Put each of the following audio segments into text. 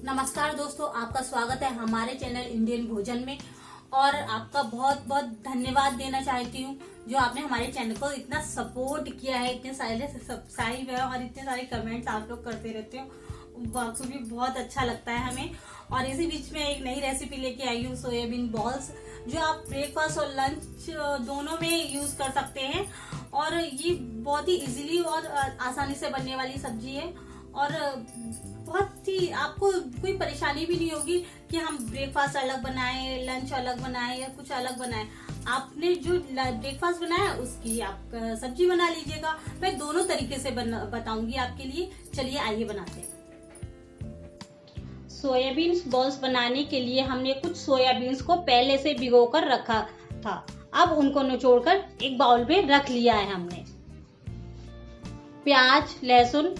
नमस्कार दोस्तों, आपका स्वागत है हमारे चैनल इंडियन भोजन में। और आपका बहुत बहुत धन्यवाद देना चाहती हूँ जो आपने हमारे चैनल को इतना सपोर्ट किया है, इतने सारे सब्सक्राइब है और इतने सारे कमेंट्स आप लोग करते रहते हो। वाकई भी बहुत अच्छा लगता है हमें। और इसी बीच में एक नई रेसिपी लेके आई हूँ, सोयाबीन बॉल्स, जो आप ब्रेकफास्ट और लंच दोनों में यूज कर सकते हैं। और ये बहुत ही इजीली और आसानी से बनने वाली सब्जी है और बहुत ही आपको कोई परेशानी भी नहीं होगी कि हम ब्रेकफास्ट अलग बनाएं, लंच अलग बनाएं या कुछ अलग बनाएं। आपने जो ब्रेकफास्ट बनाया उसकी आप सब्जी बना लीजिएगा। मैं दोनों तरीके से बताऊंगी आपके लिए। चलिए आइए बनाते हैं। सोयाबीन बॉल्स बनाने के लिए हमने कुछ सोयाबीन्स को पहले से भिगोकर रखा था। अब उनको निचोड़कर एक बाउल में रख लिया है हमने। प्याज, लहसुन,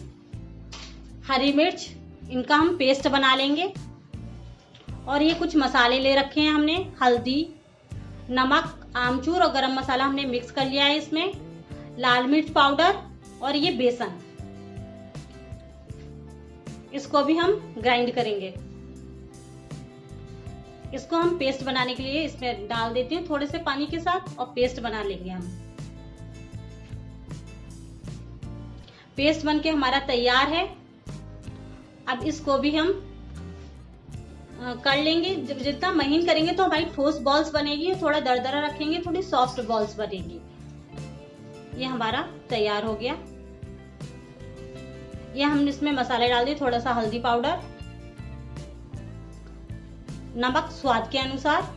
हरी मिर्च, इनका हम पेस्ट बना लेंगे। और ये कुछ मसाले ले रखे हैं हमने, हल्दी, नमक, आमचूर और गरम मसाला हमने मिक्स कर लिया है इसमें, लाल मिर्च पाउडर और ये बेसन, इसको भी हम ग्राइंड करेंगे। इसको हम पेस्ट बनाने के लिए इसमें डाल देते हैं थोड़े से पानी के साथ और पेस्ट बना लेंगे हम। पेस्ट बनके हमारा तैयार है। अब इसको भी हम कर लेंगे। जितना महीन करेंगे तो हमारी ठोस बॉल्स बनेगी, थोड़ा दरदरा रखेंगे थोड़ी सॉफ्ट बॉल्स बनेगी। ये हमारा तैयार हो गया। ये हम इसमें मसाले डाल दिए, थोड़ा सा हल्दी पाउडर, नमक स्वाद के अनुसार,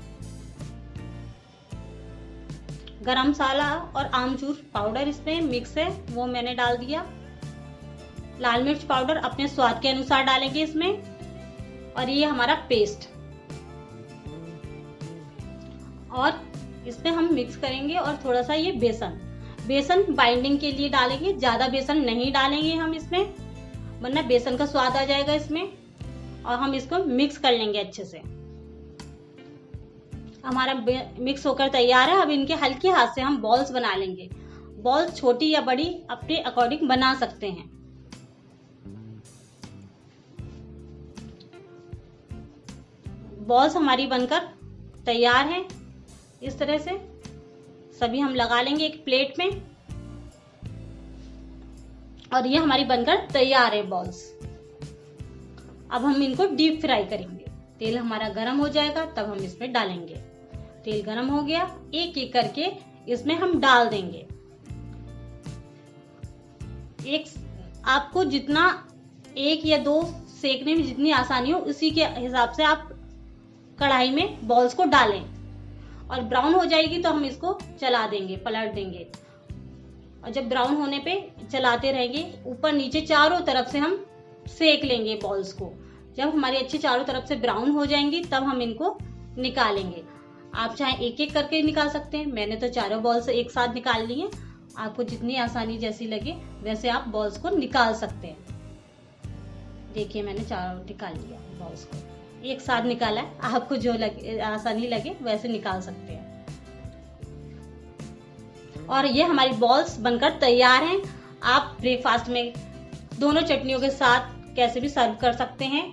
गरम मसाला और आमचूर पाउडर इसमें मिक्स है वो मैंने डाल दिया, लाल मिर्च पाउडर अपने स्वाद के अनुसार डालेंगे इसमें। और ये हमारा पेस्ट, और इसमें हम मिक्स करेंगे। और थोड़ा सा ये बेसन बाइंडिंग के लिए डालेंगे, ज्यादा बेसन नहीं डालेंगे हम इसमें, वरना बेसन का स्वाद आ जाएगा इसमें। और हम इसको मिक्स कर लेंगे अच्छे से। हमारा मिक्स होकर तैयार है। अब इनके हल्के हाथ से हम बॉल्स बना लेंगे। बॉल्स छोटी या बड़ी अपने अकॉर्डिंग बना सकते हैं। बॉल्स हमारी बनकर तैयार हैं। इस तरह से सभी हम लगा लेंगे एक प्लेट में। और ये हमारी बनकर तैयार है बॉल्स। अब हम इनको डीप फ्राई करेंगे। तेल हमारा गरम हो जाएगा तब हम इसमें डालेंगे। तेल गरम हो गया, एक एक करके इसमें हम डाल देंगे। आपको जितना एक या दो सेकने में जितनी आसानी हो उसी के हिसाब से आप कढ़ाई में बॉल्स को डालें। और ब्राउन हो जाएगी तो हम इसको चला देंगे, पलट देंगे। और जब ब्राउन होने पे चलाते रहेंगे, ऊपर नीचे चारों तरफ से हम सेक लेंगे बॉल्स को। जब हमारी अच्छी चारों तरफ से ब्राउन हो जाएंगी तब हम इनको निकालेंगे। आप चाहे एक एक करके निकाल सकते हैं, मैंने तो चारों बॉल्स एक साथ निकाल ली हैं। आपको जितनी आसानी जैसी लगे वैसे आप बॉल्स को निकाल सकते हैं। देखिए मैंने चारों निकाल लिया, बॉल्स को एक साथ निकाला है। आपको जो लगे आसानी लगे वैसे निकाल सकते हैं। और ये हमारी बॉल्स बनकर तैयार हैं। आप ब्रेकफास्ट में दोनों चटनियों के साथ कैसे भी सर्व कर सकते हैं।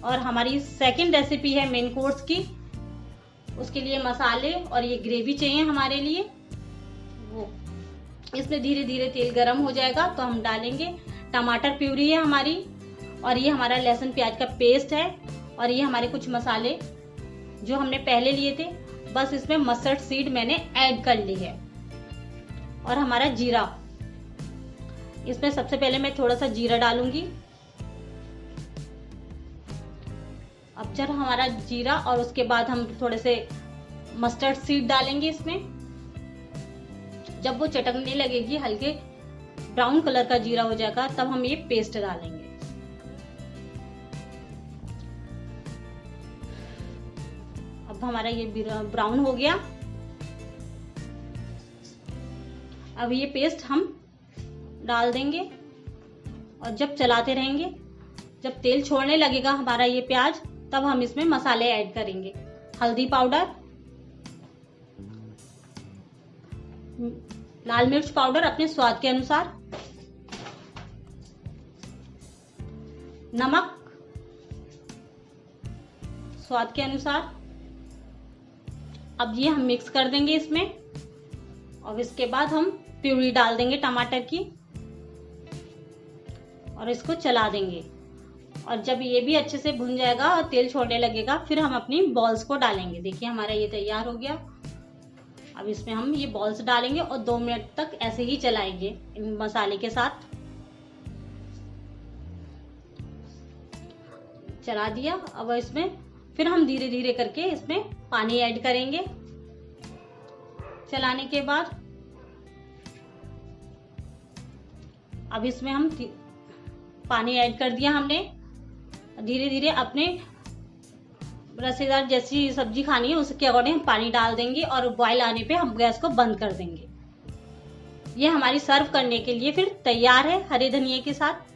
और हमारी सेकंड रेसिपी है मेन कोर्स की। उसके लिए मसाले और ये ग्रेवी चाहिए हमारे लिए। वो इसमें धीरे धीरे तेल गरम हो जाएगा तो हम डालेंगे। टमाटर प्यूरी है हमारी, और ये हमारा लहसुन प्याज का पेस्ट है, और ये हमारे कुछ मसाले जो हमने पहले लिए थे। बस इसमें मस्टर्ड सीड मैंने ऐड कर ली है। और हमारा जीरा, इसमें सबसे पहले मैं थोड़ा सा जीरा डालूंगी। अब जब हमारा जीरा और उसके बाद हम थोड़े से मस्टर्ड सीड डालेंगे इसमें। जब वो चटकने लगेगी, हल्के ब्राउन कलर का जीरा हो जाएगा, तब हम ये पेस्ट डालेंगे। अब हमारा ये ब्राउन हो गया। अब ये पेस्ट हम डाल देंगे और जब चलाते रहेंगे, जब तेल छोड़ने लगेगा हमारा ये प्याज, तब हम इसमें मसाले ऐड करेंगे। हल्दी पाउडर, लाल मिर्च पाउडर अपने स्वाद के अनुसार, नमक, स्वाद के अनुसार। अब ये हम मिक्स कर देंगे इसमें और इसके बाद हम प्यूरी डाल देंगे टमाटर की और इसको चला देंगे। और जब ये भी अच्छे से भुन जाएगा और तेल छोड़ने लगेगा, फिर हम अपनी बॉल्स को डालेंगे। देखिए हमारा ये तैयार हो गया। अब इसमें हम ये बॉल्स डालेंगे और 2 मिनट तक ऐसे ही चलाएंगे इन मसाले के साथ। चला दिया। अब इसमें फिर हम धीरे धीरे करके इसमें पानी ऐड करेंगे। चलाने के बाद अब इसमें हम पानी ऐड कर दिया हमने। धीरे धीरे अपने रसेदार जैसी सब्जी खानी है उसके अकॉर्डिंग हम पानी डाल देंगे और बॉयल आने पे हम गैस को बंद कर देंगे। ये हमारी सर्व करने के लिए फिर तैयार है हरे धनिया के साथ।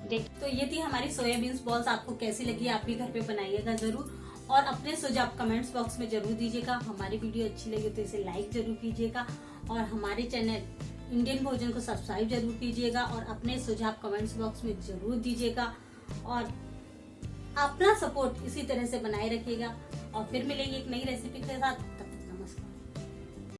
तो ये थी हमारी सोयाबीन बॉल्स। आपको कैसी लगी आप भी घर पे बनाइएगा जरूर और अपने सुझाव कमेंट्स बॉक्स में जरूर दीजिएगा। हमारी वीडियो अच्छी लगी तो इसे लाइक जरूर कीजिएगा और हमारे चैनल इंडियन भोजन को सब्सक्राइब जरूर कीजिएगा और अपने सुझाव कमेंट्स बॉक्स में जरूर दीजिएगा और अपना सपोर्ट इसी तरह से बनाए रखिएगा। और फिर मिलेंगे एक नई रेसिपी के साथ।